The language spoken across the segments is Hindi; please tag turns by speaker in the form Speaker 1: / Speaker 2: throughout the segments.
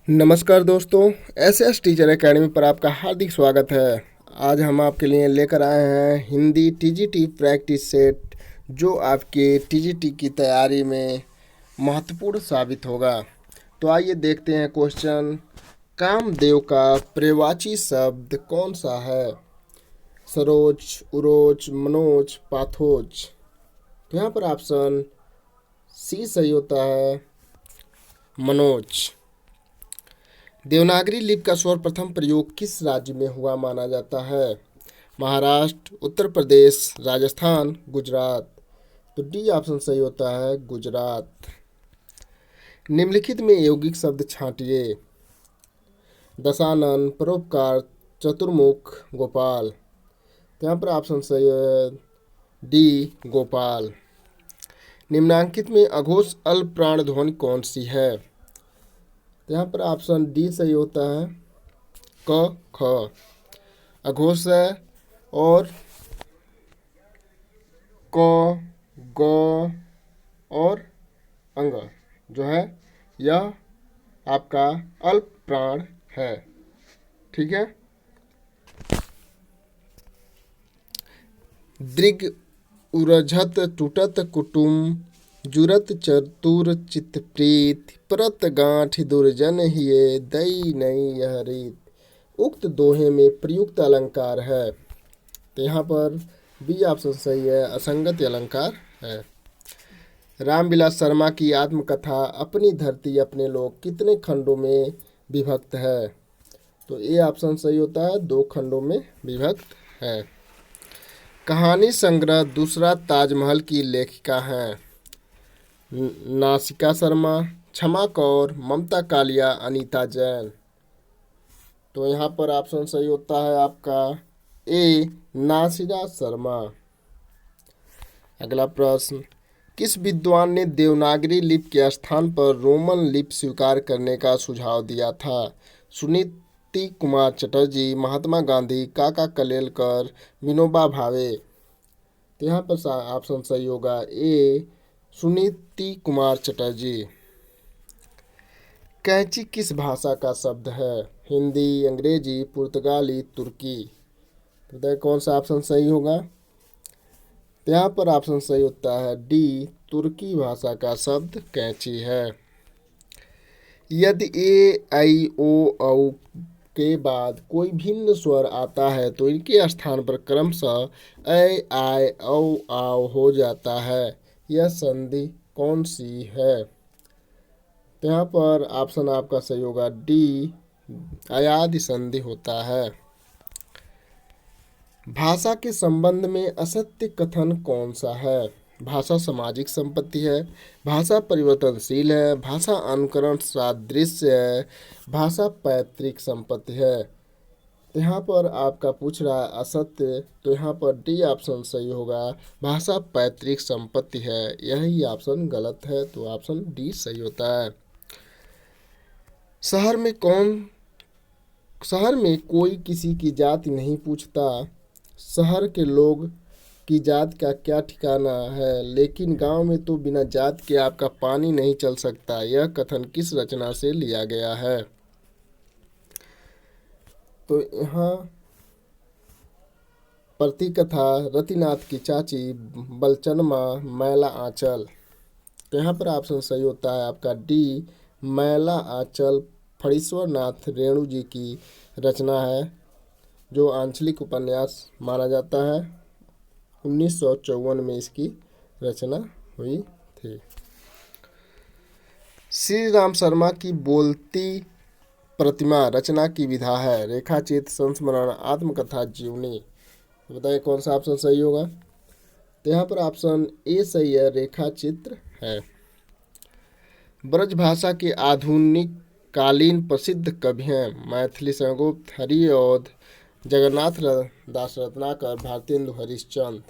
Speaker 1: नमस्कार दोस्तों, एसएस टीचर एकेडमी पर आपका हार्दिक स्वागत है। आज हम आपके लिए लेकर आए हैं हिंदी टीजीटी प्रैक्टिस सेट, जो आपके टीजीटी की तैयारी में महत्वपूर्ण साबित होगा। तो आइए देखते हैं क्वेश्चन। कामदेव का पर्यायवाची शब्द कौन सा है? सरोज, उरोज, मनोज, पाथोज। तो यहाँ पर ऑप्शन सी सही होता है, मनोज। देवनागरी लिपि का सर्वप्रथम प्रयोग किस राज्य में हुआ माना जाता है? महाराष्ट्र, उत्तर प्रदेश, राजस्थान, गुजरात। तो डी ऑप्शन सही होता है, गुजरात। निम्नलिखित में यौगिक शब्द छांटिए। दशानन, परोपकार, चतुर्मुख, गोपाल। तो यहाँ पर ऑप्शन सही है, डी गोपाल। निम्नांकित में अघोष अल्प प्राण ध्वनि कौन सी है? तो यहाँ पर ऑप्शन डी सही होता है, क ख। अघोष है और क, ग और अंग जो है यह आपका अल्प प्राण है। ठीक है। दृग, उरझत, टूटत, कुटुम, जुरत, चतुर, चित्तप्रीत, परत, गांठ, दुर्जन हिये, दई नई यह रीत। उक्त दोहे में प्रयुक्त अलंकार है। तो यहाँ पर बी ऑप्शन सही है, असंगत अलंकार है। रामविलास शर्मा की आत्मकथा अपनी धरती अपने लोग कितने खंडों में विभक्त है? तो ए ऑप्शन सही होता है, 2 खंडों में विभक्त है। कहानी संग्रह दूसरा ताजमहल की लेखिका हैं? नासिका शर्मा, क्षमा कौर, ममता कालिया, अनीता जैन। तो यहाँ पर ऑप्शन सही होता है आपका ए, नासिका शर्मा। अगला प्रश्न, किस विद्वान ने देवनागरी लिपि के स्थान पर रोमन लिपि स्वीकार करने का सुझाव दिया था? सुनीति कुमार चटर्जी, महात्मा गांधी, काका कलेलकर, विनोबा भावे। तो यहाँ पर ऑप्शन सही होगा ए, सुनीति कुमार चटर्जी। कैंची किस भाषा का शब्द है? हिंदी, अंग्रेजी, पुर्तगाली, तुर्की। बताइए कौन सा ऑप्शन सही होगा? तो यहाँ पर ऑप्शन सही होता है डी, तुर्की भाषा का शब्द कैंची है। यदि ए, आई, ओ, औ के बाद कोई भिन्न स्वर आता है तो इनके स्थान पर क्रमशः ऐ, आय, औ, आव हो जाता है। यह संधि कौन सी है? तो यहाँ पर ऑप्शन आपका सही होगा डी, अयादि संधि होता है। भाषा के संबंध में असत्य कथन कौन सा है? भाषा सामाजिक संपत्ति है, भाषा परिवर्तनशील है, भाषा अनुकरण सादृश्य है, भाषा पैतृक संपत्ति है। तो यहाँ पर आपका पूछ रहा है असत्य, तो यहाँ पर डी ऑप्शन सही होगा, भाषा पैतृक संपत्ति है। यही ऑप्शन गलत है, तो ऑप्शन डी सही होता है। शहर में कोई किसी की जाति नहीं पूछता। शहर के लोग की जात का क्या ठिकाना है, लेकिन गांव में तो बिना जात के आपका पानी नहीं चल सकता। यह कथन किस रचना से लिया गया है? तो यहाँ प्रतिकथा, रतिनाथ की चाची, बलचनमा, मैला आंचल। तो यहाँ पर ऑप्शन सही होता है आपका डी, मैला आंचल फणीश्वर नाथ रेणु जी की रचना है, जो आंचलिक उपन्यास माना जाता है। 1954 में इसकी रचना हुई थी। श्री राम शर्मा की बोलती प्रतिमा रचना की विधा है? रेखाचित्र, संस्मरण, आत्मकथा, जीवनी। तो बताइए कौन सा ऑप्शन सही होगा? तो यहाँ पर ऑप्शन ए सही है, रेखाचित्र है। ब्रजभाषा के आधुनिक कालीन प्रसिद्ध कवि हैं? मैथिली सेनगुप्त, हरिऔध, जगन्नाथ दास रत्नाकर, भारतेंदु हरिश्चंद्र।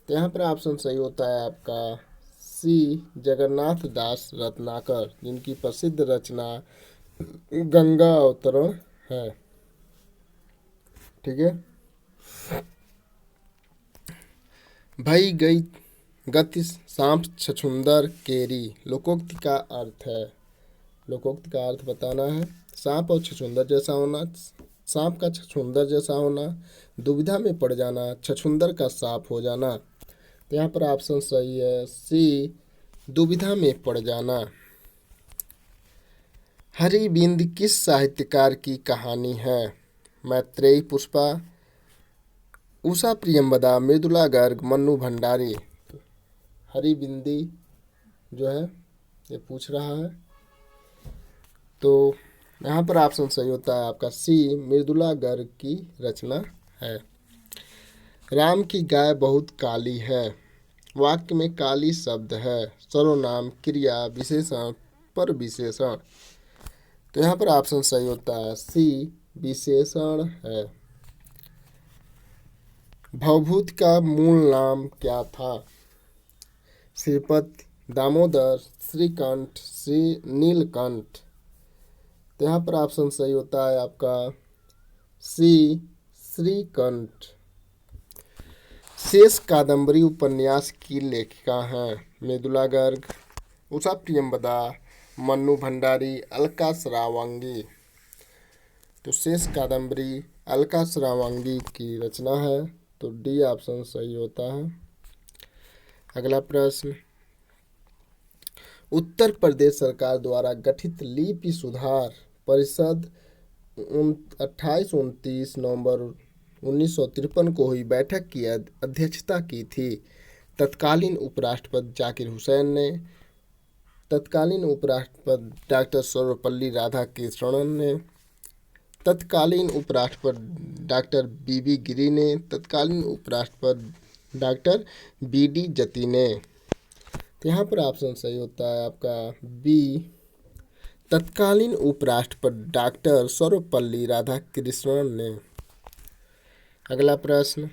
Speaker 1: तो यहाँ पर ऑप्शन सही होता है आपका सी, जगन्नाथ दास रत्नाकर, जिनकी प्रसिद्ध रचना गंगा अवतरण है। ठीक है। भई गई गति सांप छछुंदर केरी लोकोक्ति का अर्थ है? लोकोक्त का अर्थ बताना है। सांप और छछूंदर जैसा होना, सांप का छछूंदर जैसा होना, दुविधा में पड़ जाना, छछूंदर का सांप हो जाना। तो यहाँ पर ऑप्शन सही है सी, दुविधा में पड़ जाना। हरिबिंद किस साहित्यकार की कहानी है? मैत्रेयी पुष्पा, उषा प्रियंवदा, मृदुला गर्ग, मन्नू भंडारी। हरिबिंदी जो है ये पूछ रहा है, तो यहाँ पर ऑप्शन सही होता है आपका सी, मृदुला गर्ग की रचना है। राम की गाय बहुत काली है। वाक्य में काली शब्द है, सर्वनाम, क्रिया, विशेषण, पर विशेषण। तो यहाँ पर ऑप्शन सही होता है सी, विशेषण है। भवभूत का मूल नाम क्या था? श्रीपति, दामोदर, श्रीकंठ, श्री नीलकंठ। तो यहाँ पर ऑप्शन सही होता है आपका सी, श्रीकंठ। शेष कादंबरी उपन्यास की लेखिका हैं? मृदुला गर्ग, उषा प्रियंवदा, मन्नू भंडारी, अलका श्रावंगी। तो शेष कादंबरी अलका श्रावंगी की रचना है, तो डी ऑप्शन सही होता है। अगला प्रश्न, उत्तर प्रदेश सरकार द्वारा गठित लिपि सुधार परिषद 28-29 नवंबर 1953 को हुई बैठक की अध्यक्षता की थी। तत्कालीन उपराष्ट्रपति जाकिर हुसैन ने, तत्कालीन उपराष्ट्रपति डॉक्टर सर्वपल्ली राधाकृष्णन ने, तत्कालीन उपराष्ट्रपति डॉक्टर बीबी गिरी ने, तत्कालीन उपराष्ट्रपति डॉक्टर बीडी जती ने। तो यहाँ पर ऑप्शन सही होता है आपका बी, तत्कालीन उपराष्ट्रपति डॉक्टर सर्वपल्ली राधाकृष्णन ने। अगला प्रश्न,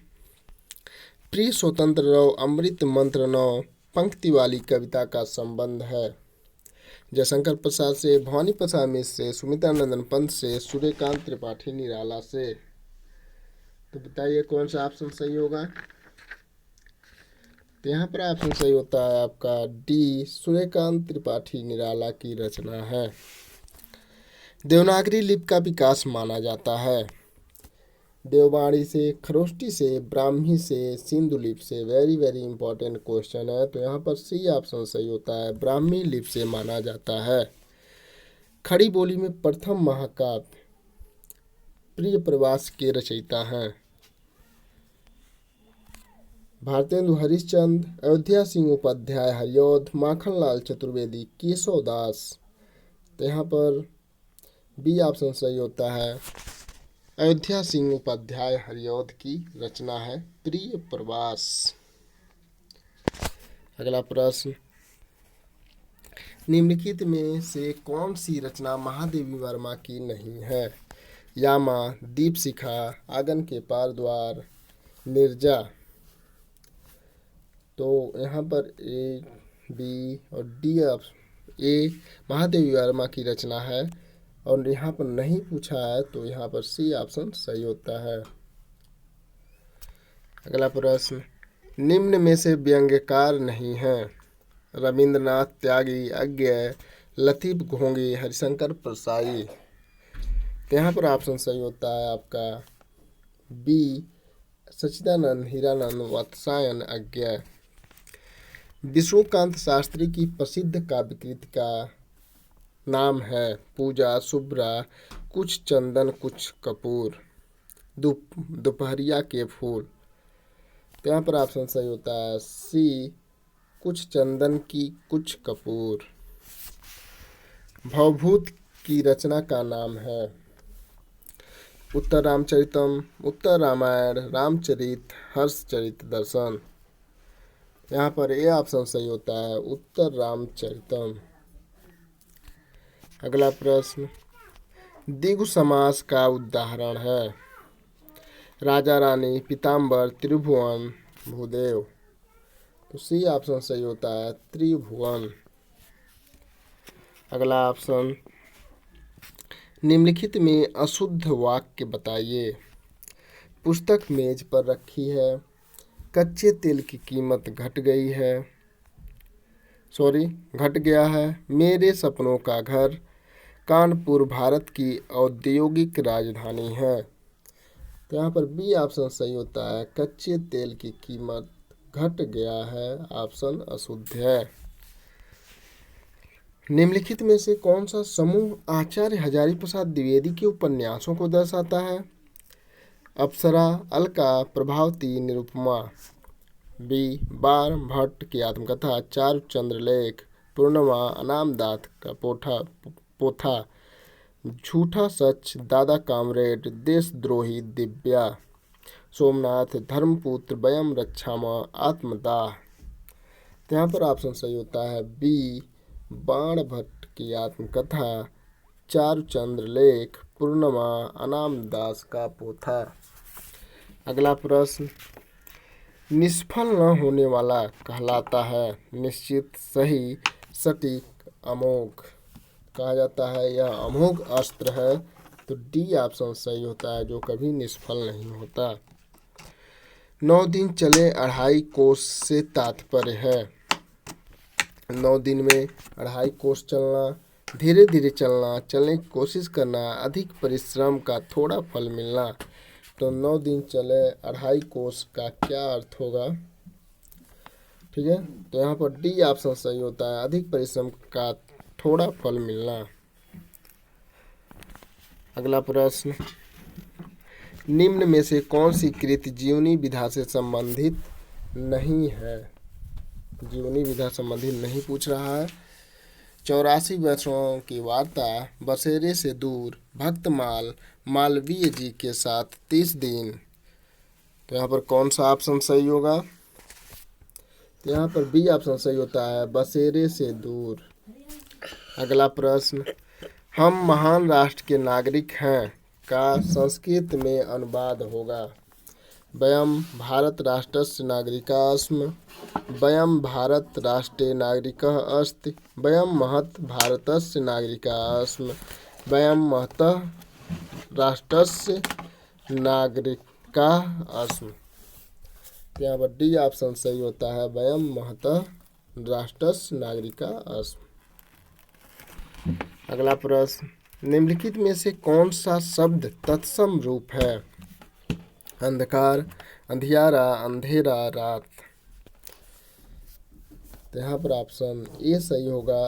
Speaker 1: प्रिय स्वतंत्र रहो अमृत मंत्र 9 पंक्ति वाली कविता का संबंध है? जयशंकर प्रसाद से, भवानी प्रसाद मिश्र से, सुमित्रा नंदन पंत से, सूर्यकांत त्रिपाठी निराला से। तो बताइए कौन सा ऑप्शन सही होगा? तो यहाँ पर ऑप्शन सही होता है आपका डी, सूर्यकांत त्रिपाठी निराला की रचना है। देवनागरी लिपि का विकास माना जाता है? देववाणी से, खरोष्टी से, ब्राह्मी से, सिंधु लिपि से। वेरी वेरी इंपॉर्टेंट क्वेश्चन है, तो यहाँ पर सी ऑप्शन सही होता है, ब्राह्मी लिपि से माना जाता है। खड़ी बोली में प्रथम महाकाव्य प्रिय प्रवास के रचयिता हैं? भारतेंदु हरिश्चंद्र, अयोध्या सिंह उपाध्याय हरिऔध, माखनलाल चतुर्वेदी, केशव दास। तो यहाँ पर बी ऑप्शन सही होता है, अयोध्या सिंह उपाध्याय हरिऔध की रचना है प्रिय प्रवास। अगला प्रश्न, निम्नलिखित में से कौन सी रचना महादेवी वर्मा की नहीं है? यामा, दीपशिखा, आंगन के पार द्वार, निर्जा। तो यहाँ पर ए, बी और डी ए महादेवी वर्मा की रचना है, और यहाँ पर नहीं पूछा है, तो यहाँ पर सी ऑप्शन सही होता है। अगला प्रश्न, निम्न में से व्यंग्यकार नहीं है? रविंद्रनाथ त्यागी, अज्ञेय, लतीफ घोंगी, हरिशंकर परसाई। तो यहाँ पर ऑप्शन सही होता है आपका बी, सच्चिदानंद, हीरानंद, वात्स्यायन, अज्ञेय। विष्णुकांत शास्त्री की प्रसिद्ध काव्यकृति का नाम है? पूजा, शुभ्रा, कुछ चंदन कुछ कपूर, दोपहरिया के फूल। तो यहाँ पर ऑप्शन सही होता है सी, कुछ चंदन की कुछ कपूर। भवभूत की रचना का नाम है? उत्तर रामचरितम, उत्तर रामायण, रामचरित, हर्षचरित दर्शन। यहाँ पर ए ऑप्शन सही होता है, उत्तर रामचरितम। अगला प्रश्न, द्विगु समास का उदाहरण है? राजा रानी, पीताम्बर, त्रिभुवन, भूदेव। तो सी ऑप्शन सही होता है, त्रिभुवन। अगला ऑप्शन, निम्नलिखित में अशुद्ध वाक्य बताइए। पुस्तक मेज पर रखी है, कच्चे तेल की कीमत घट गया है, मेरे सपनों का घर, कानपुर भारत की औद्योगिक राजधानी है। तो यहाँ पर बी ऑप्शन सही होता है। कच्चे तेल की कीमत घट गया है, ऑप्शन अशुद्ध है। निम्नलिखित में से कौन सा समूह आचार्य हजारी प्रसाद द्विवेदी के उपन्यासों को दर्शाता है? अप्सरा, अलका, प्रभावती, निरुपमा। बी बाण भट्ट की आत्मकथा, चारुचंद्रलेख, पूर्णिमा, अनामदास का पोथा, झूठा सच, दादा कामरेड, देशद्रोही, दिव्या, सोमनाथ, धर्मपुत्र, वयम रक्षामा, आत्मदाह। तो यहाँ पर ऑप्शन सही होता है बी बाण भट्ट की आत्मकथा, चारुचंद्रलेख, पूर्णिमा, अनामदास का पोथा। अगला प्रश्न, निष्फल न होने वाला कहलाता है? निश्चित, सही, सटीक, अमोघ। कहा जाता है यह अमोघ अस्त्र है। तो डी ऑप्शन सही होता है, जो कभी निष्फल नहीं होता। 9 दिन चले 2.5 कोस से तात्पर्य है? 9 दिन में 2.5 कोस चलना, धीरे धीरे चलना, चलने की कोशिश करना, अधिक परिश्रम का थोड़ा फल मिलना। तो 9 दिन चले 2.5 कोस का क्या अर्थ होगा? ठीक है, तो यहाँ पर डी ऑप्शन सही होता है, अधिक परिश्रम का थोड़ा फल मिलना। अगला प्रश्न, निम्न में से कौन सी कृति जीवनी विधा से संबंधित नहीं है? जीवनी विधा संबंधित नहीं पूछ रहा है। 84 वर्षों की वार्ता, बसेरे से दूर, भक्तमाल, मालवीय जी के साथ 30 दिन। तो यहाँ पर कौन सा ऑप्शन सही होगा? तो यहाँ पर बी ऑप्शन सही होता है, बसेरे से दूर। अगला प्रश्न, हम महान राष्ट्र के नागरिक हैं का संस्कृत में अनुवाद होगा? वयम भारत राष्ट्रस्य नागरिकास्म, वयम भारत राष्ट्रे नागरिकः अस्ति, वयम महत् भारतस्य नागरिकास्म, वयम महतः राष्ट्रस्य नागरिकाः अस्म। यहाँ पर डी ऑप्शन सही होता है, वयम महतः राष्ट्रस्य नागरिकाः अस्म। अगला प्रश्न, निम्नलिखित में से कौन सा शब्द तत्सम रूप है? अंधकार, अंधियारा, अंधेरा, रात। तो यहाँ पर ऑप्शन ए सही होगा,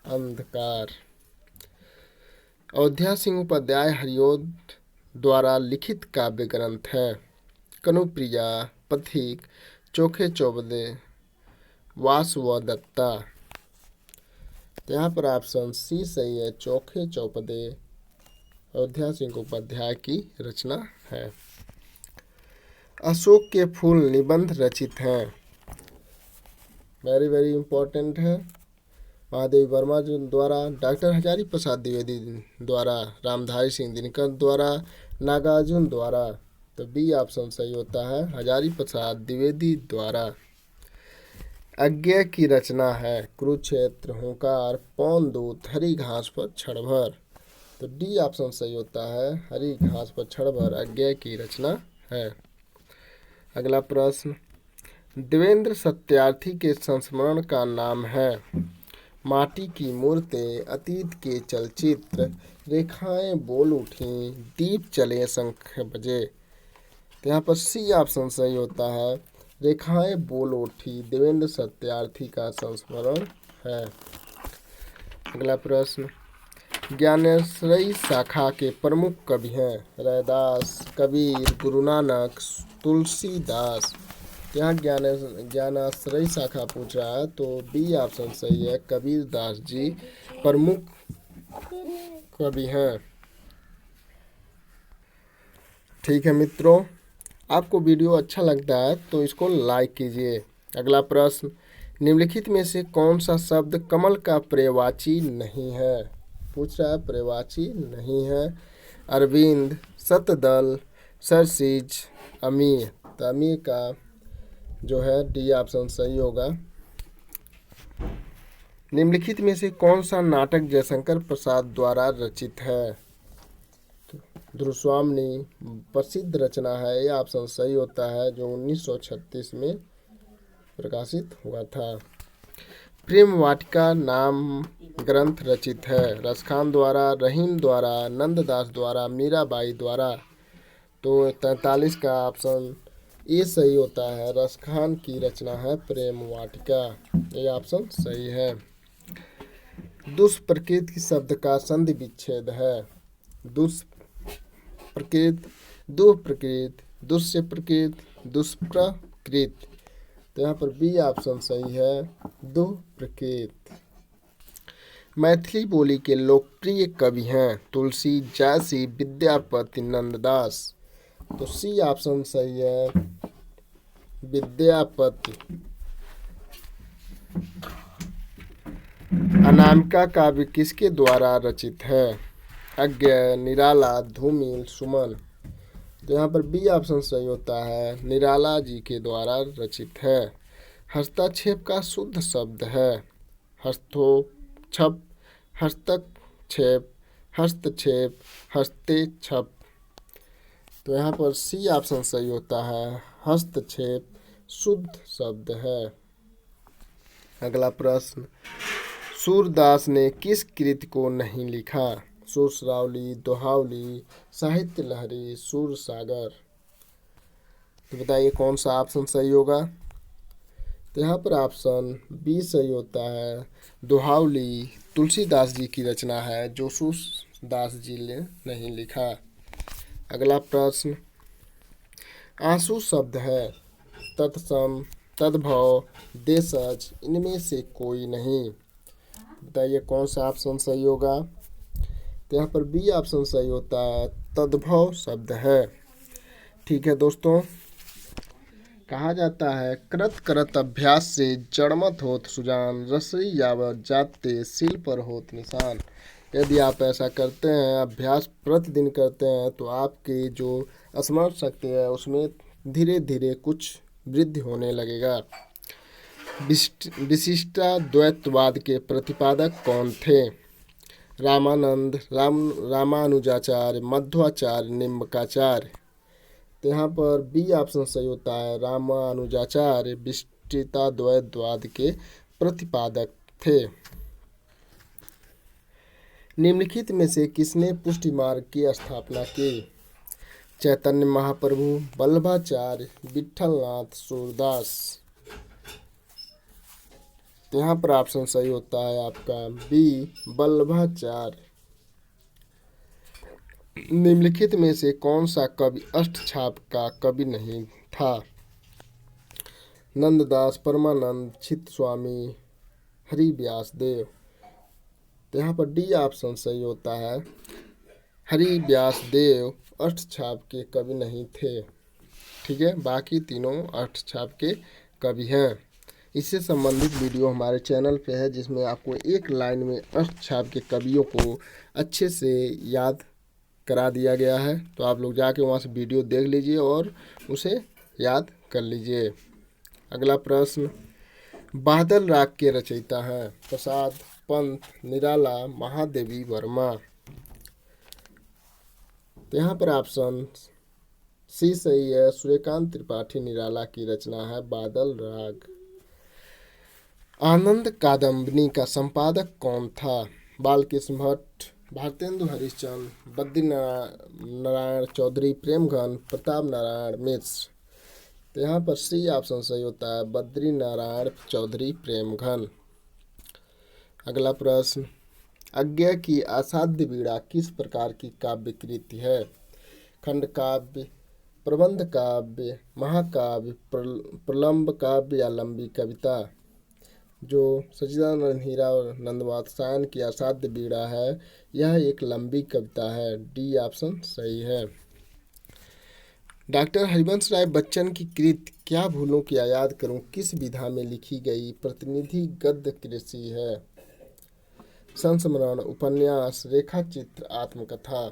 Speaker 1: अंधकार। अयोध्या सिंह उपाध्याय हरिओद द्वारा लिखित काव्य ग्रंथ है? कनुप्रिया, पथिक, चोखे चौबदे, वासवदत्ता। तो यहाँ पर ऑप्शन सी सही है, चोखे चौपदे अयोध्या सिंह उपाध्याय की रचना है। अशोक के फूल निबंध रचित हैं? वेरी वेरी इंपॉर्टेंट है। महादेवी वर्मा द्वारा, डॉक्टर हजारी प्रसाद द्विवेदी द्वारा, रामधारी सिंह दिनकर द्वारा, नागार्जुन द्वारा। तो बी ऑप्शन सही होता है, हजारी प्रसाद द्विवेदी द्वारा। अज्ञेय की रचना है? कुरुक्षेत्र, हुंकार, पौन दूत, हरी घास पर क्षण भर। तो डी ऑप्शन सही होता है, हरी घास पर क्षण भर अज्ञेय की रचना है। अगला प्रश्न, देवेंद्र सत्यार्थी के संस्मरण का नाम है? माटी की मूर्तें, अतीत के चलचित्र, रेखाएं बोल उठी, दीप चले शंख बजे। तो यहाँ पर सी ऑप्शन सही होता है, रेखाएं बोल उठी देवेंद्र सत्यार्थी का संस्मरण है। अगला प्रश्न, ज्ञानेश्वरी शाखा के प्रमुख कवि हैं? रैदास, कबीर, गुरु नानक, तुलसीदास। यहाँ ज्ञानेश्वरी शाखा पूछ रहा है, तो बी ऑप्शन सही है, कबीर दास जी प्रमुख कवि हैं। ठीक है मित्रों, आपको वीडियो अच्छा लगता है तो इसको लाइक कीजिए। अगला प्रश्न, निम्नलिखित में से कौन सा शब्द कमल का पर्यायवाची नहीं है? पूछ रहा है, पर्यायवाची नहीं है। अरविंद, शतदल, सरसिज, अमीय। तो अमीय का जो है डी ऑप्शन सही होगा। निम्नलिखित में से कौन सा नाटक जयशंकर प्रसाद द्वारा रचित है? ध्रुवस्वामिनी प्रसिद्ध रचना है, यह ऑप्शन सही होता है, जो 1936 में प्रकाशित हुआ था। प्रेम वाटिका नाम ग्रंथ रचित है? रसखान द्वारा, रहीम द्वारा, नंददास द्वारा, मीराबाई द्वारा। तो 43 का ऑप्शन ए सही होता है। रसखान की रचना है प्रेम वाटिका। ये ऑप्शन सही है। दुष्प्रकृत की शब्द का संधि विच्छेद है? दुष्प्रकृत, दुष्प्रकृत, दुष्य प्रकृत, दुष्प्रकृत। तो यहाँ पर बी ऑप्शन सही है, दुष्प्रकृत। मैथिली बोली के लोकप्रिय कवि हैं? तुलसी, जायसी, विद्यापति, नंददास। तो सी ऑप्शन सही है, विद्यापति। अनामिका काव्य किसके द्वारा रचित है? अज्ञेय, निराला, धूमिल, सुमन। तो यहाँ पर बी ऑप्शन सही होता है, निराला जी के द्वारा रचित है। हस्तक्षेप का शुद्ध शब्द है? हस्तोक्षेप, हस्तक्षेप, हस्तक्षेप, हस्तेक्षेप। तो यहाँ पर सी ऑप्शन सही होता है, हस्तक्षेप शुद्ध शब्द है। अगला प्रश्न, सूरदास ने किस कृति को नहीं लिखा? सुरसरावली, दोहावली, साहित्य लहरी, सूरसागर। तो बताइए कौन सा ऑप्शन सही होगा? तो यहाँ पर ऑप्शन बी सही होता है, दोहावली तुलसीदास जी की रचना है जो सूरदास जी ने नहीं लिखा। अगला प्रश्न, आंसू शब्द है? तत्सम, तद्भव, देशज, इनमें से कोई नहीं। बताइए कौन सा ऑप्शन सही होगा? तो यहाँ पर बी ऑप्शन सही होता है, तद्भव शब्द है। ठीक है दोस्तों, कहा जाता है कृत करत अभ्यास से जड़मत होत सुजान, रसई यावत जाते सील पर होत निशान। यदि आप ऐसा करते हैं, अभ्यास प्रतिदिन करते हैं, तो आपकी जो स्मरण शक्ति है उसमें धीरे धीरे कुछ वृद्धि होने लगेगा। विशिष्टाद्वैतवाद के प्रतिपादक कौन थे? रामानंद, रामानुजाचार्य, मध्वाचार्य, निम्बकाचार्य। तो यहाँ पर बी ऑप्शन सही होता है, रामानुजाचार्य विशिष्टाद्वैतवाद के प्रतिपादक थे। निम्नलिखित में से किसने पुष्टि मार्ग की स्थापना की? चैतन्य महाप्रभु, वल्लभाचार्य, विठलनाथ, सूरदास। तो यहाँ पर ऑप्शन सही होता है आपका बी, वल्लभाचार्य। निम्नलिखित में से कौन सा कवि अष्टछाप का कवि नहीं था? नंददास, परमानंद, चित्तस्वामी, हरिव्यासदेव। तो यहाँ पर डी ऑप्शन सही होता है, हरिव्यासदेव अष्टछाप के कवि नहीं थे। ठीक है, बाकी तीनों अष्टछाप के कवि हैं। इससे संबंधित वीडियो हमारे चैनल पे है, जिसमें आपको एक लाइन में अष्टछाप के कवियों को अच्छे से याद करा दिया गया है। तो आप लोग जाके वहाँ से वीडियो देख लीजिए और उसे याद कर लीजिए। अगला प्रश्न, बादल राग के रचयिता हैं? प्रसाद, पंत, निराला, महादेवी वर्मा। तो यहाँ पर ऑप्शन सी सही है, सूर्यकांत त्रिपाठी निराला की रचना है बादल राग। आनंद कादम्बिनी का संपादक कौन था? बालकृष्ण भट्ट, भारतेंदु हरिश्चंद्र, बद्री नारायण चौधरी, प्रेमघन, प्रताप नारायण मिश्र। तो यहाँ पर सी ऑप्शन सही होता है, बद्री नारायण चौधरी, प्रेमघन। अगला प्रश्न, अज्ञेय की असाध्य वीणा किस प्रकार की काव्य कृति है? खंड काव्य, प्रबंध काव्य, महाकाव्य, प्रलंब काव्य या लंबी कविता। जो सच्चिदानंद हीरा और नंदवात्सायन की असाध्य वीणा है, यह एक लंबी कविता है। डी ऑप्शन सही है। डॉक्टर हरिवंश राय बच्चन की कृति क्या भूलों की याद करूं किस विधा में लिखी गई प्रतिनिधि गद्य कृति है? संस्मरण, उपन्यास, रेखाचित्र, आत्मकथा।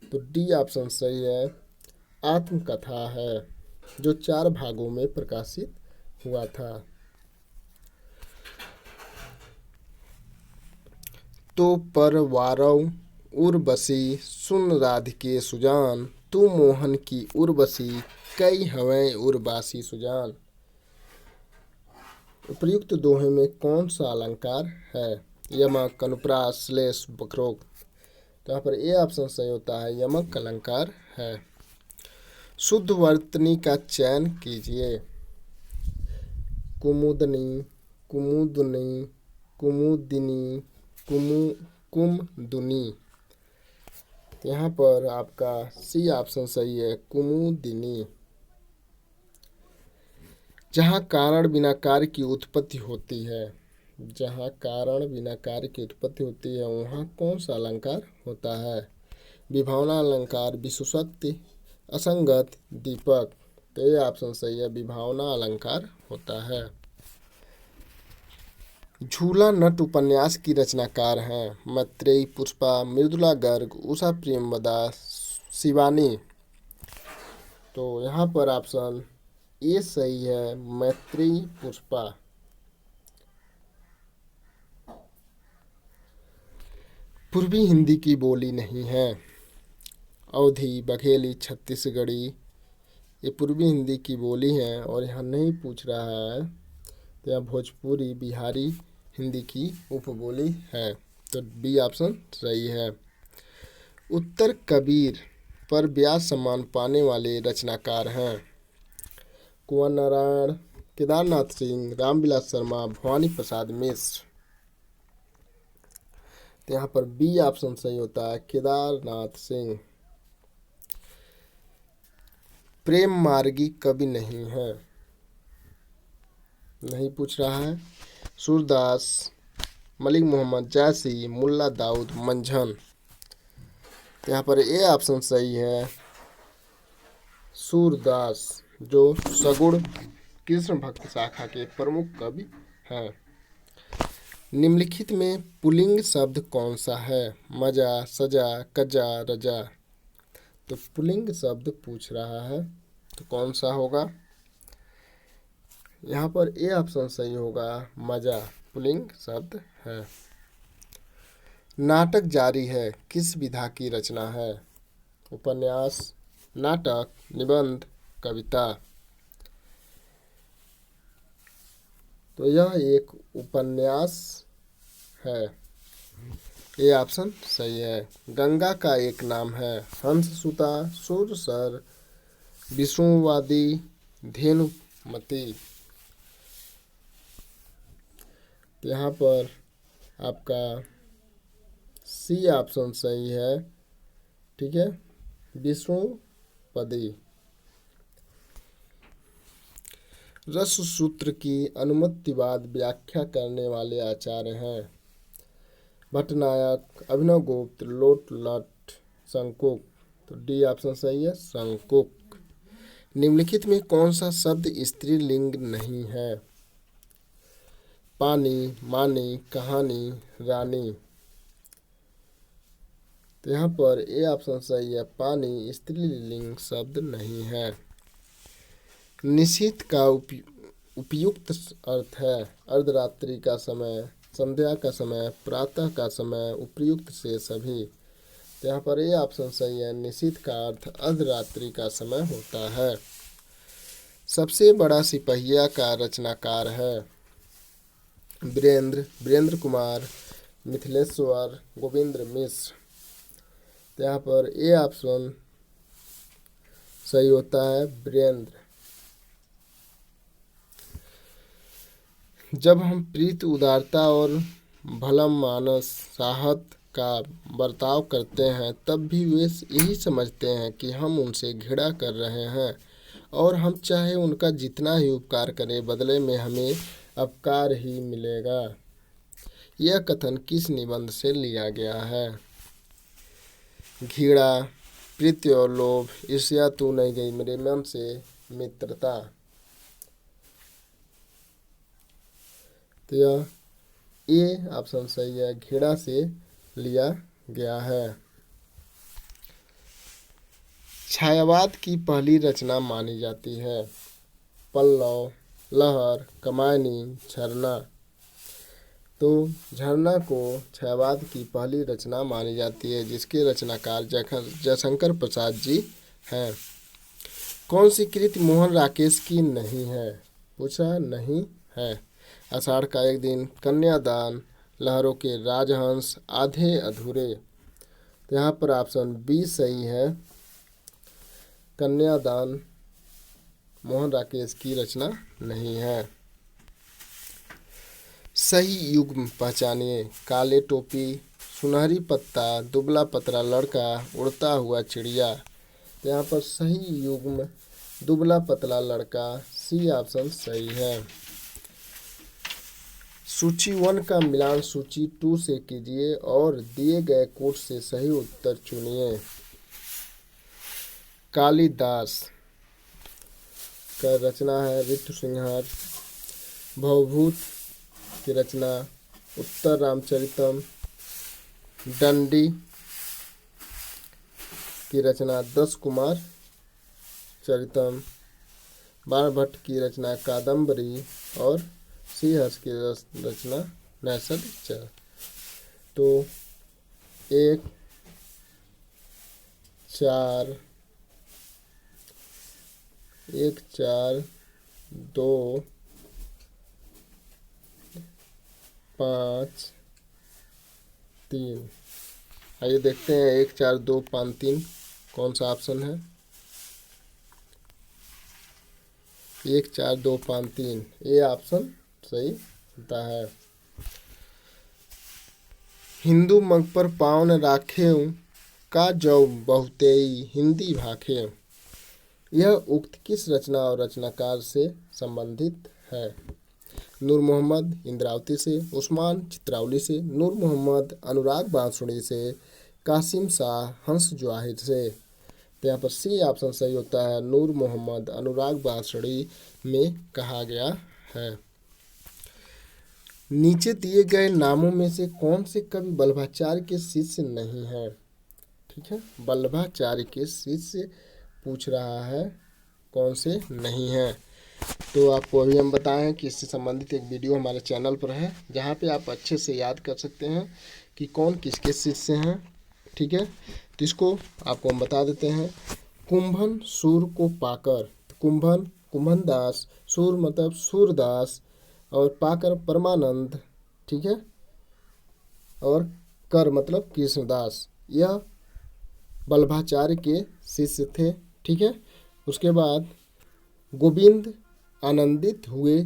Speaker 1: तो डी ऑप्शन सही है, आत्मकथा है, जो 4 भागों में प्रकाशित हुआ था। तो परवारौ उर्वशी, सुन राधिके सुजान, तू मोहन की उर्वशी, कई हवें उर्वासी सुजान। उपर्युक्त दोहे में कौन सा अलंकार है? यमक, अनुप्रास, श्लेष, वक्रोक्त। तो यहाँ पर ए ऑप्शन सही होता है, यमक अलंकार है। शुद्ध वर्तनी का चयन कीजिए। कुमुदनी, कुमुदनी, कुमुदिनी, कुमदुनी। तो यहाँ पर आपका सी ऑप्शन सही है, कुमुदिनी। जहाँ कारण बिना कार्य की उत्पत्ति होती है, जहाँ कारण बिना कार्य की उत्पत्ति होती है वहाँ कौन सा अलंकार होता है? विभावना अलंकार, विशुशक्ति, असंगत, दीपक। तो ये ऑप्शन सही है, विभावना अलंकार होता है। झूला नट उपन्यास की रचनाकार हैं? मैत्रेयी, पुष्पा, मृदुला गर्ग, उषा प्रेमवदा, शिवानी। तो यहाँ पर ऑप्शन ए सही है, मैत्रेयी, पुष्पा। पूर्वी हिंदी की बोली नहीं है? अवधी, बघेली, छत्तीसगढ़ी। ये पूर्वी हिंदी की बोली है और यहाँ नहीं पूछ रहा है, तो यहाँ भोजपुरी, बिहारी हिंदी की उपबोली है। तो बी ऑप्शन सही है। उत्तर कबीर पर व्यास सम्मान पाने वाले रचनाकार हैं? कुंवर नारायण, केदारनाथ सिंह, रामविलास शर्मा, भवानी प्रसाद मिश्र। तो यहाँ पर बी ऑप्शन सही होता है, केदारनाथ सिंह। प्रेम मार्गी कवि नहीं है? नहीं पूछ रहा है। सूरदास, मलिक मोहम्मद, जायसी, मुल्ला दाऊद, मंझन। तो यहाँ पर ए ऑप्शन सही है, सूरदास, जो सगुण कृष्ण भक्त शाखा के प्रमुख कवि हैं। निम्नलिखित में पुल्लिंग शब्द कौन सा है? मजा, सजा, कजा, रजा। तो पुल्लिंग शब्द पूछ रहा है, तो कौन सा होगा? यहाँ पर ए ऑप्शन सही होगा, मजा पुल्लिंग शब्द है। नाटक जारी है किस विधा की रचना है? उपन्यास, नाटक, निबंध, कविता। तो यह एक उपन्यास है, ये ऑप्शन सही है। गंगा का एक नाम है? हंससुता, सुरसर, विष्णुवादी, धेनुमती। तो यहाँ पर आपका सी ऑप्शन सही है, ठीक है, विष्णुपदी। रस सूत्र की अनुमतिवाद व्याख्या करने वाले आचार्य हैं? भट्टनायक, अभिनवगुप्त, लोटलट, शंकुक। तो डी ऑप्शन सही है, शंकुक। निम्नलिखित में कौन सा शब्द स्त्रीलिंग नहीं है? पानी, मानी, कहानी, रानी। तो यहाँ पर ए ऑप्शन सही है, पानी स्त्रीलिंग शब्द नहीं है। निशीथ का उपयुक्त अर्थ है? अर्धरात्रि का समय, संध्या का समय, प्रातः का समय, उपयुक्त से सभी। तो यहाँ पर ये ऑप्शन सही है, निशीथ का अर्थ अर्धरात्रि का समय होता है। सबसे बड़ा सिपहिया का रचनाकार है? वीरेंद्र कुमार, मिथिलेश्वर, गोविंद मिश्र। तो यहाँ पर ए ऑप्शन सही होता है, वीरेंद्र। जब हम प्रीति, उदारता और भलम मानस साहत का बर्ताव करते हैं तब भी वे यही समझते हैं कि हम उनसे घृणा कर रहे हैं और हम चाहे उनका जितना ही उपकार करें बदले में हमें अपकार ही मिलेगा। यह कथन किस निबंध से लिया गया है? घृणा, प्रीति और लोभ, ईर्ष्या, तू नहीं गई मेरे मन से, मित्रता। तो यह ए ऑप्शन सही है, घृणा से लिया गया है। छायावाद की पहली रचना मानी जाती है? पल्लव, लहर, कमायनी, झरना। तो झरना को छायावाद की पहली रचना मानी जाती है, जिसके रचनाकार जयशंकर प्रसाद जी हैं। कौन सी कृति मोहन राकेश की नहीं है? पूछा नहीं है। आषाढ़ का एक दिन, कन्यादान, लहरों के राजहंस, आधे अधूरे। तो यहाँ पर ऑप्शन बी सही है, कन्यादान मोहन राकेश की रचना नहीं है। सही युग्म पहचानिए। काले टोपी, सुनहरी पत्ता, दुबला पतला लड़का, उड़ता हुआ चिड़िया। तो यहाँ पर सही युग्म दुबला पतला लड़का, सी ऑप्शन सही है। सूची 1 का मिलान सूची 2 से कीजिए और दिए गए कोट से सही उत्तर चुनिए। कालिदास का रचना है ऋतुसंहार। भवभूत की रचना उत्तर रामचरितम। दंडी की रचना 10 कुमार चरितम। बाणभट्ट की रचना कादम्बरी और श्रीहर्ष की रचना नैसर्गिक चर। तो 1 4 2 5 3। आइए देखते हैं 1 4 2 5 3 कौन सा ऑप्शन है। 1 4 2 5 3 ये ऑप्शन सही होता है। हिंदू मग पर पावन राखें का जौ बहुतेई हिंदी भाखें। यह उक्त किस रचना और रचनाकार से संबंधित है। नूर मोहम्मद इंद्रावती से, उस्मान चित्रावली से, नूर मोहम्मद अनुराग बांसुड़ी से, कासिम शाह हंस जवाहिर से। तो यहाँ पर सी ऑप्शन सही होता है, नूर मोहम्मद अनुराग बांसुड़ी में कहा गया है। नीचे दिए गए नामों में से कौन से कवि वल्लभाचार्य के शिष्य नहीं है। ठीक है, वल्लभाचार्य के शिष्य पूछ रहा है, कौन से नहीं है। तो आपको अभी हम बताएं कि इससे संबंधित एक वीडियो हमारे चैनल पर है, जहां पे आप अच्छे से याद कर सकते हैं कि कौन किसके शिष्य हैं। ठीक है, तो इसको आपको हम बता देते हैं। कुंभन सूर को पाकर, कुंभन कुंभन दास, सूर मतलब सूरदास, और पाकर परमानंद। ठीक है, और कर मतलब कृष्णदास। यह वल्लभाचार्य के शिष्य थे। ठीक है, उसके बाद गोविंद आनंदित हुए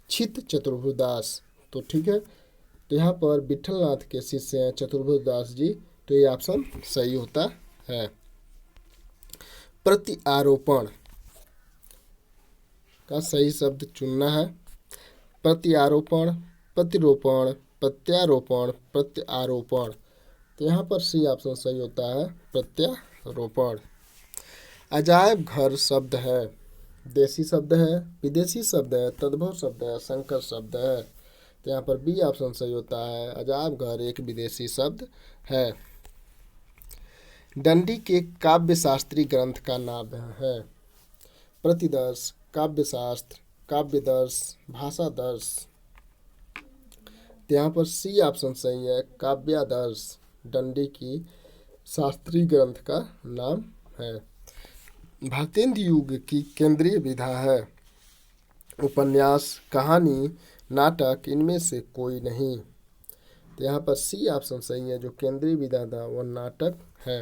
Speaker 1: छित चतुर्भुजदास। तो ठीक है, तो यहाँ पर विठलनाथ के शिष्य हैं चतुर्भुजदास जी। तो ये ऑप्शन सही होता है। प्रत्यारोपण का सही शब्द चुनना है। प्रत्यारोपण, प्रतिरोपण, प्रत्यारोपण, प्रत्यारोपण। तो यहाँ पर सी ऑप्शन सही होता है, प्रत्यारोपण। अजायब घर शब्द है, देसी शब्द है, विदेशी शब्द है, तद्भव शब्द है, संकर शब्द है। तो यहाँ पर बी ऑप्शन सही होता है, अजायब घर एक विदेशी शब्द है। दंडी के काव्य शास्त्री ग्रंथ का नाम है। प्रतिदर्श, काव्यशास्त्र, काव्यदर्श, भाषादर्श। तो यहाँ पर सी ऑप्शन सही है, काव्यादर्श दंडी की शास्त्रीय ग्रंथ का नाम है। भारतेंदु युग की केंद्रीय विधा है। उपन्यास, कहानी, नाटक, इनमें से कोई नहीं। तो यहाँ पर सी ऑप्शन सही है, जो केंद्रीय विधा था वह नाटक है।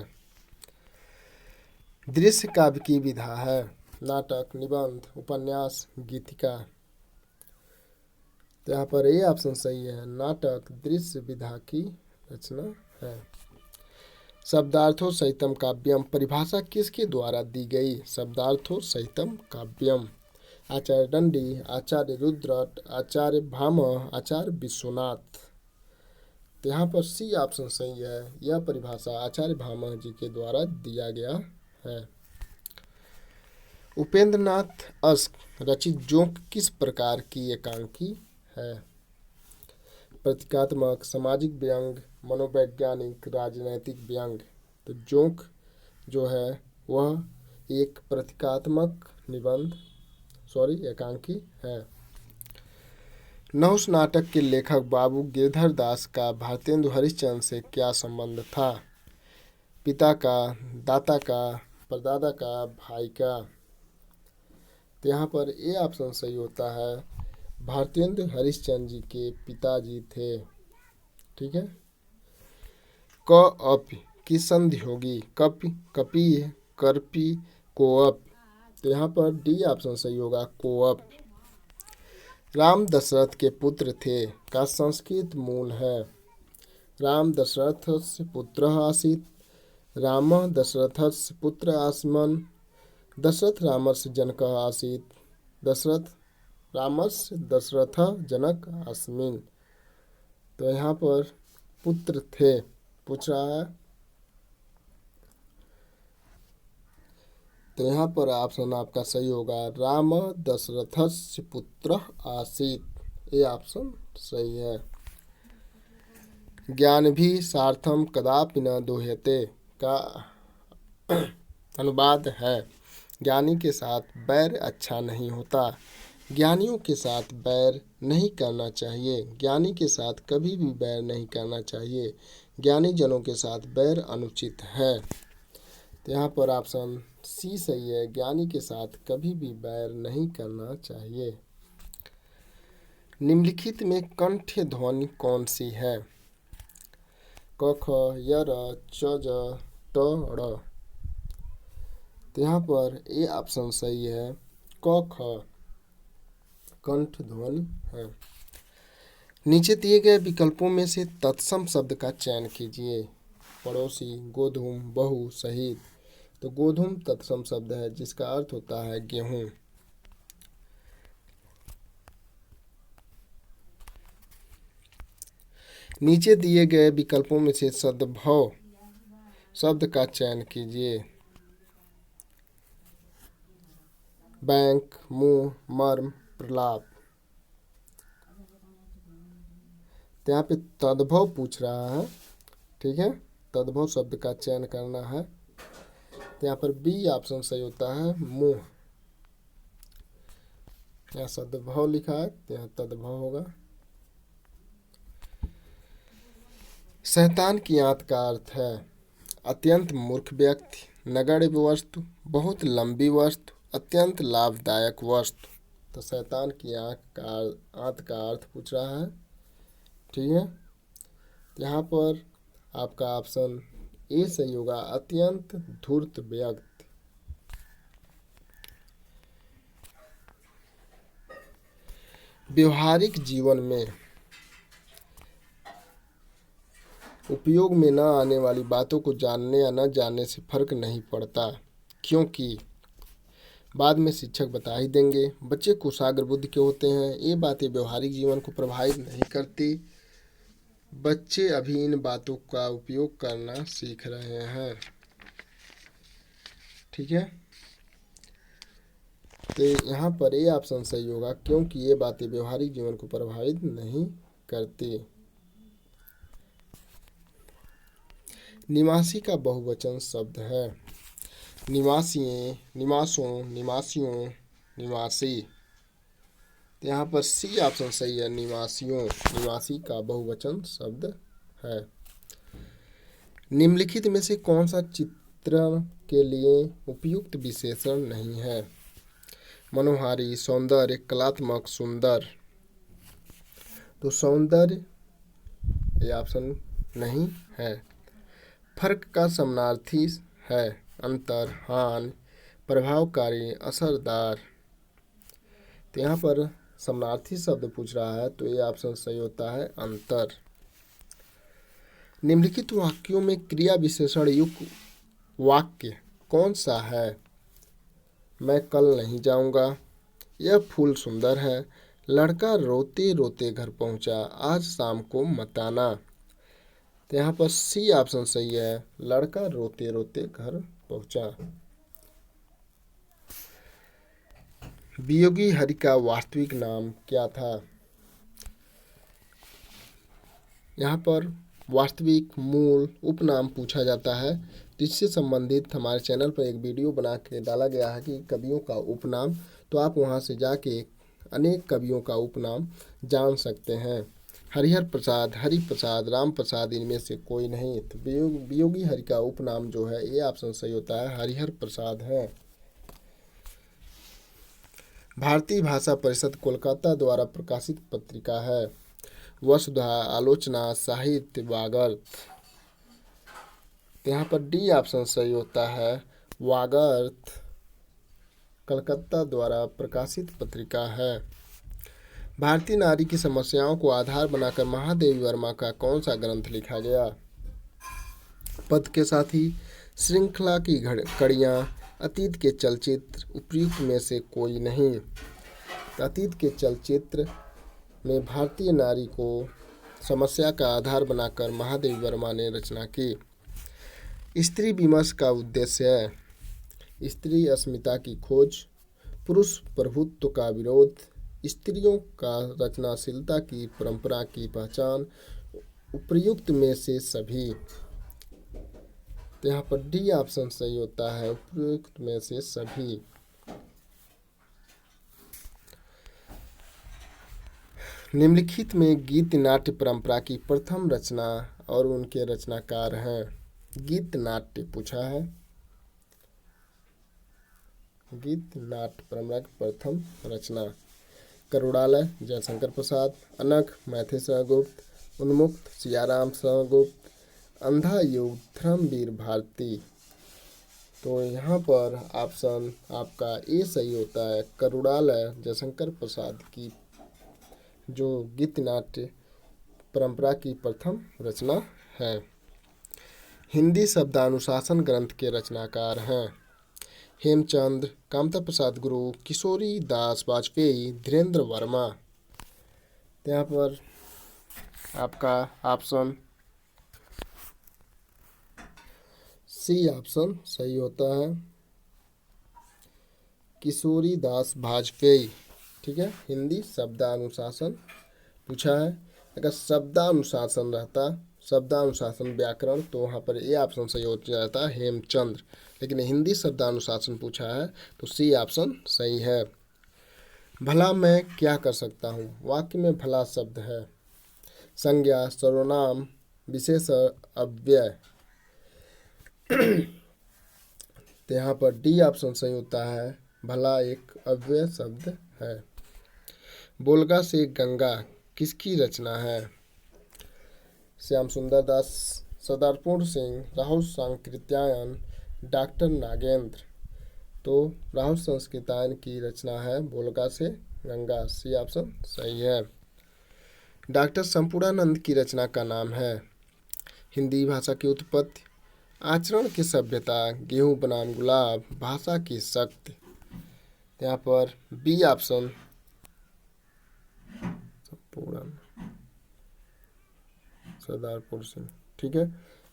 Speaker 1: दृश्य काव्य की विधा है। नाटक, निबंध, उपन्यास, गीतिका। तो यहाँ पर ए ऑप्शन सही है, नाटक दृश्य विधा की रचना है। शब्दार्थों सहितम काव्यम परिभाषा किसके द्वारा दी गई। शब्दार्थों सहितम काव्यम आचार्य दंडी, आचार्य रुद्र, आचार्य भामह, आचार्य विश्वनाथ। तो यहाँ पर सी ऑप्शन सही है, यह परिभाषा आचार्य भामह जी के द्वारा दिया गया है। उपेंद्र नाथ अश्क रचित जोंक किस प्रकार की एकांकी है। प्रतीकात्मक, सामाजिक व्यंग, मनोवैज्ञानिक, राजनैतिक व्यंग। तो जोंक जो है वह एक प्रतीकात्मक निबंध एकांकी है। नहुष नाटक के लेखक बाबू गिरधर दास का भारतेंदु हरिश्चंद्र से क्या संबंध था। पिता का, दाता का, परदादा का, भाई का। तो यहाँ पर ए ऑप्शन सही होता है, भारतेंद्र हरिश्चंद्र जी के पिताजी थे। ठीक है। क अप की संधि होगी कपि, कपि, करपी, कोअप। तो यहाँ पर डी ऑप्शन सही होगा, कोअप। राम दशरथ के पुत्र थे का संस्कृत मूल है। राम दशरथस्य पुत्रः आसीत्, रामः दशरथस्य पुत्र आस्मन्, दशरथ रामस्य जनकः आसीत्, दशरथ रामस्य दशरथः जनक अस्मिन्। तो यहाँ पर पुत्र थे पूछ रहा है। तो यहाँ पर ऑप्शन आपका सही होगा, राम दशरथस्य पुत्र आसीत्। ये ऑप्शन सही है। ज्ञान भी सार्थम कदापि न दोह्यते का अनुवाद है, ज्ञानी के साथ बैर अच्छा नहीं होता। ज्ञानियों के साथ बैर नहीं करना चाहिए, ज्ञानी के साथ कभी भी बैर नहीं करना चाहिए, ज्ञानी जनों के साथ बैर अनुचित है। तो यहाँ पर ऑप्शन सी सही है, ज्ञानी के साथ कभी भी बैर नहीं करना चाहिए। निम्नलिखित में कंठ्य ध्वनि कौन सी है। क ख य र च ज ट ड़। तो यहाँ पर ए ऑप्शन सही है, क ख कंठ ध्वनि है। नीचे दिए गए विकल्पों में से तत्सम शब्द का चयन कीजिए। पड़ोसी, गोधूम, बहु, शहीद। तो गोधूम तत्सम शब्द है जिसका अर्थ होता है गेहूं। नीचे दिए गए विकल्पों में से सद्भव शब्द का चयन कीजिए। बैंक, मुंह, मर्म, प्रलाप। तो यहाँ पे तद्भव पूछ रहा है। ठीक है, तद्भव शब्द का चयन करना है। तो यहाँ पर बी ऑप्शन सही होता है, मुंह। यहाँ सद्भव लिखा है तो यहाँ तद्भव होगा। शैतान की आंत का अर्थ है अत्यंत मूर्ख व्यक्ति, नगण्य वस्तु, बहुत लंबी वस्तु, अत्यंत लाभदायक वस्तु। तो शैतान की आंत का अर्थ पूछ रहा है। ठीक है, यहाँ पर आपका ऑप्शन ए सही होगा, अत्यंत धूर्त व्यक्ति। व्यवहारिक जीवन में उपयोग में न आने वाली बातों को जानने या न जानने से फर्क नहीं पड़ता, क्योंकि बाद में शिक्षक बता ही देंगे। बच्चे कुशाग्र बुद्धि के होते हैं, ये बातें व्यवहारिक जीवन को प्रभावित नहीं करती। बच्चे अभी इन बातों का उपयोग करना सीख रहे हैं। ठीक है, तो यहाँ पर ये ऑप्शन सही होगा, क्योंकि ये बातें व्यवहारिक जीवन को प्रभावित नहीं करती। निवासी का बहुवचन शब्द है निवासिये, निवासों, निवासियों, निवासी। तो यहाँ पर सी ऑप्शन सही है, निवासियों। निवासी का बहुवचन शब्द है। निम्नलिखित में से कौन सा चित्रण के लिए उपयुक्त विशेषण नहीं है। मनोहारी, सौंदर्य, कलात्मक, सुंदर। तो सौंदर्य ये ऑप्शन नहीं है। फर्क का समानार्थी है अंतर, हानि, प्रभावकारी, असरदार। तो यहाँ पर समानार्थी शब्द पूछ रहा है तो ये ऑप्शन सही होता है अंतर। निम्नलिखित वाक्यों में क्रिया विशेषण युक्त वाक्य कौन सा है। मैं कल नहीं जाऊंगा, यह फूल सुंदर है, लड़का रोते रोते घर पहुंचा, आज शाम को मत आना। तो यहाँ पर सी ऑप्शन सही है, लड़का रोते रोते घर पहुंचा। वियोगी हरि का वास्तविक नाम क्या था। यहाँ पर वास्तविक, मूल, उपनाम पूछा जाता है। तो इससे संबंधित हमारे चैनल पर एक वीडियो बना के डाला गया है कि कवियों का उपनाम। तो आप वहाँ से जाके अनेक कवियों का उपनाम जान सकते हैं। हरिहर प्रसाद, हरि प्रसाद, राम प्रसाद, इनमें से कोई नहीं। तो वियोगी हरि का उपनाम जो है ये ऑप्शन सही होता है, हरिहर प्रसाद है। भारतीय भाषा परिषद कोलकाता द्वारा प्रकाशित पत्रिका है। वसुधा, आलोचना, साहित्य, वागर्थ। तो यहाँ पर डी ऑप्शन सही होता है। वागर्थ कलकत्ता द्वारा प्रकाशित पत्रिका है। भारतीय नारी की समस्याओं को आधार बनाकर महादेवी वर्मा का कौन सा ग्रंथ लिखा गया? पद के साथी, श्रृंखला की कड़ियाँ, अतीत के चलचित्र, उपयुक्त में से कोई नहीं। अतीत के चलचित्र में भारतीय नारी को समस्या का आधार बनाकर महादेवी वर्मा ने रचना की। स्त्री विमर्श का उद्देश्य है स्त्री अस्मिता की खोज, पुरुष प्रभुत्व का विरोध, स्त्रियों का रचनाशीलता की परंपरा की पहचान, उपयुक्त में से सभी। तो यहाँ पर डी ऑप्शन सही होता है, उपयुक्त में से सभी। निम्नलिखित में गीत नाट्य परंपरा की प्रथम रचना और उनके रचनाकार हैं। गीत नाट्य पूछा है। गीत नाट्य परंपरा की प्रथम रचना करुणालय जयशंकर प्रसाद, अनख मैथिली सेनगुप्त, उन्मुक्त सियाराम सेनगुप्त, अंधा युग धर्मवीर भारती। तो यहाँ पर ऑप्शन आपका ए सही होता है। करुणालय जयशंकर प्रसाद की जो गीत नाट्य परंपरा की प्रथम रचना है। हिंदी शब्दानुशासन ग्रंथ के रचनाकार हैं हेमचंद्र, कामता प्रसाद गुरु, किशोरी दास वाजपेयी, धीरेन्द्र वर्मा। तो यहाँ पर आपका ऑप्शन सी ऑप्शन सही होता है, किशोरी दास वाजपेयी। ठीक है, हिंदी शब्दानुशासन पूछा है। अगर शब्दानुशासन रहता, शब्दानुशासन व्याकरण, तो वहाँ पर ए ऑप्शन सही हो जाता है हेमचंद्र। लेकिन हिंदी शब्दानुशासन पूछा है तो सी ऑप्शन सही है। भला मैं क्या कर सकता हूँ? वाक्य में भला शब्द है संज्ञा, सर्वनाम, विशेष, अव्यय। तो यहाँ पर डी ऑप्शन सही होता है, भला एक अव्यय शब्द है। बोलगा से गंगा किसकी रचना है? श्याम सुंदर दास, सरदारपूर्ण सिंह, राहुल सांकृत्यायन, डॉक्टर नागेंद्र। तो राहुल संस्कृतायन की रचना है बोलगा से गंगा, सी ऑप्शन सही है। डॉक्टर संपूर्णानंद की रचना का नाम है हिंदी भाषा की उत्पत्ति, आचरण की सभ्यता, गेहूं बनाम गुलाब, भाषा की शक्ति। यहाँ पर बी ऑप्शन सरदारपुर सिंह, ठीक है,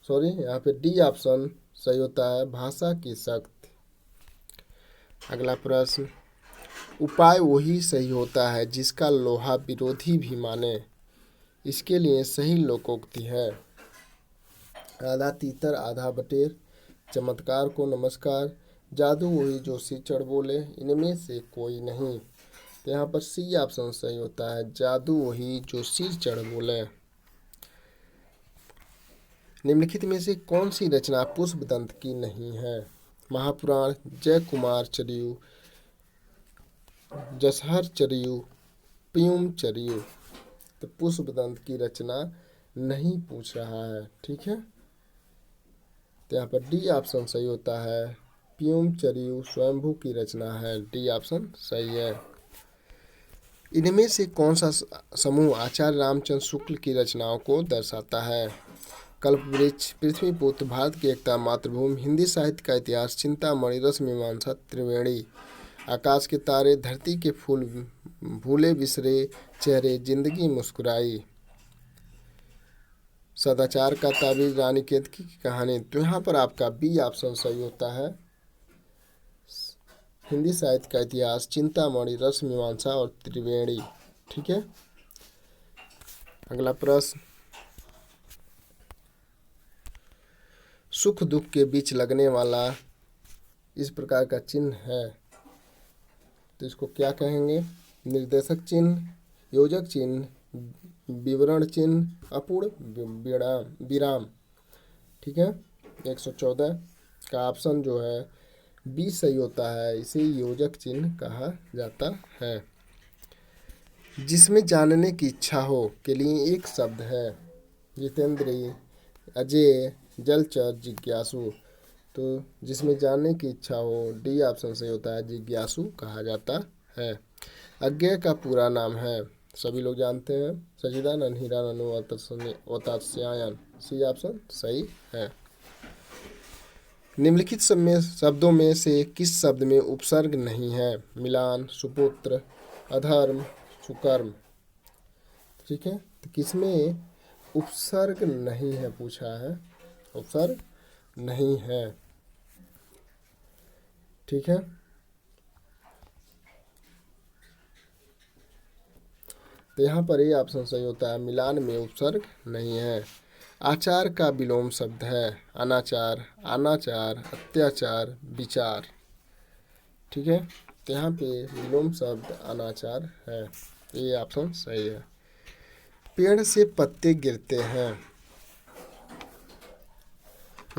Speaker 1: सॉरी, यहाँ पे डी ऑप्शन सही होता है, भाषा की शक्ति। अगला प्रश्न, उपाय वही सही होता है जिसका लोहा विरोधी भी माने, इसके लिए सही लोकोक्ति है। आधा तीतर आधा बटेर, चमत्कार को नमस्कार, जादू वही जो सिर चढ़ बोले, इनमें से कोई नहीं। तो यहाँ पर सी ऑप्शन सही होता है, जादू वही जो सिर चढ़ बोले। निम्नलिखित में से कौन सी रचना पुष्पदंत की नहीं है? महापुराण, जय कुमार चरियु, जसहर चरियु, प्यूम चरियु। तो पुष्पदंत की रचना नहीं पूछ रहा है, ठीक है। तो यहाँ पर डी ऑप्शन सही होता है, प्यूम चरियु स्वयंभू की रचना है, डी ऑप्शन सही है। इनमें से कौन सा समूह आचार्य रामचंद्र शुक्ल की रचनाओं को दर्शाता है? कल्पवृक्ष, पृथ्वीपुत्र, भारत की एकता, मातृभूमि, हिंदी साहित्य का इतिहास, चिंतामणि, रस मीमांसा, त्रिवेणी, आकाश के तारे, धरती के फूल, भूले बिसरे चेहरे, जिंदगी मुस्कुराई, सदाचार का ताबीर, रानी केतकी की कहानी। तो यहाँ पर आपका बी ऑप्शन सही होता है, हिंदी साहित्य का इतिहास, चिंतामणि, रस मीमांसा और त्रिवेणी, ठीक है। अगला प्रश्न, सुख दुख के बीच लगने वाला इस प्रकार का चिन्ह है, तो इसको क्या कहेंगे? निर्देशक चिन्ह, योजक चिन्ह, विवरण चिन्ह, अपूर्ण विराम, ठीक है। 114 का ऑप्शन जो है बी सही होता है, इसे योजक चिन्ह कहा जाता है। जिसमें जानने की इच्छा हो के लिए एक शब्द है। जितेंद्रीय, अजय, जलचर, जिज्ञासु। तो जिसमें जानने की इच्छा हो, डी ऑप्शन सही होता है, जिज्ञासु कहा जाता है। अज्ञेय का पूरा नाम है, सभी लोग जानते हैं, सच्चिदानंद हीरानंद वत्स्यायन। सी ऑप्शन सही है। निम्नलिखित शब्दों में से किस शब्द में उपसर्ग नहीं है? मिलान, सुपुत्र, अधर्म, सुकर्म। ठीक है, तो किसमें उपसर्ग नहीं है पूछा है, उपसर्ग नहीं है। ठीक है, तो यहाँ पर ये ऑप्शन सही होता है, मिलान में उपसर्ग नहीं है। आचार का विलोम शब्द है अनाचार, अनाचार, अत्याचार, विचार। ठीक है, तो यहाँ पे विलोम शब्द अनाचार है, ये ऑप्शन सही है। पेड़ से पत्ते गिरते हैं,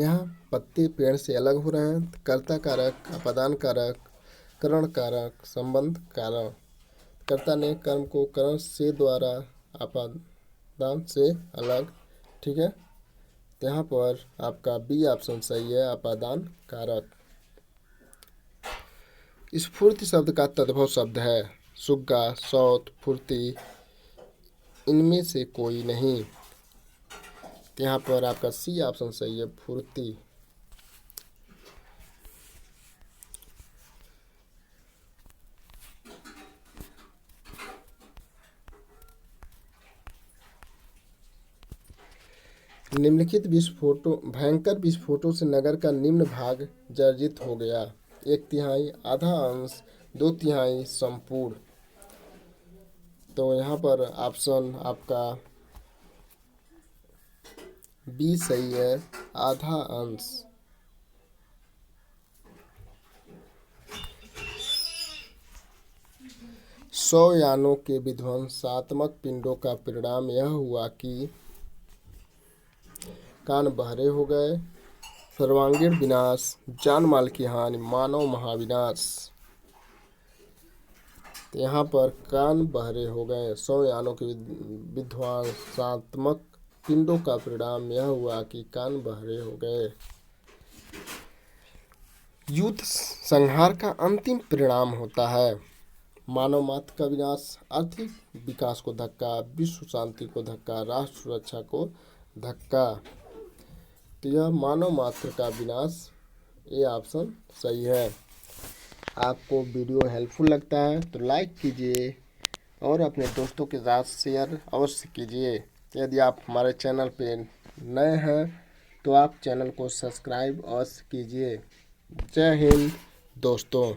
Speaker 1: यहाँ पत्ते पेड़ से अलग हो रहे हैं। कर्ता कारक, अपादान कारक, करण कारक, संबंध कारक। कर्ता ने कर्म को करण से द्वारा, अपादान से अलग। ठीक है, तो यहाँ पर आपका बी ऑप्शन सही है, अपादान कारक। स्फूर्ति शब्द का तद्भव शब्द है सुग्गा, सौत, फुर्ती। इनमें से कोई नहीं। तो यहाँ पर आपका सी ऑप्शन सही है, फुर्ती। निम्नलिखित विस्फोटों, भयंकर विस्फोटों से नगर का निम्न भाग जर्जित हो गया। 1/3, आधा अंश, 2/3, संपूर्ण। तो यहाँ पर ऑप्शन आपका बी सही है, आधा अंश। सौ यानों के विध्वंसात्मक पिंडों का परिणाम यह हुआ कि कान बहरे हो गए, सर्वांगीण विनाश, जान माल की हानि, मानव महाविनाश। तो यहाँ पर कान बहरे हो गए, 100 यानों के विध्वंसात्मक पिंडों का परिणाम यह हुआ कि कान बहरे हो गए। युद्ध संहार का अंतिम परिणाम होता है मानव मात्र का विनाश, आर्थिक विकास को धक्का, विश्व शांति को धक्का, राष्ट्र सुरक्षा को धक्का। तो यह मानव मात्र का विनाश, ये ऑप्शन सही है। आपको वीडियो हेल्पफुल लगता है तो लाइक कीजिए और अपने दोस्तों के साथ शेयर अवश्य कीजिए। यदि आप हमारे चैनल पे नए हैं तो आप चैनल को सब्सक्राइब अवश्य कीजिए। जय हिंद दोस्तों।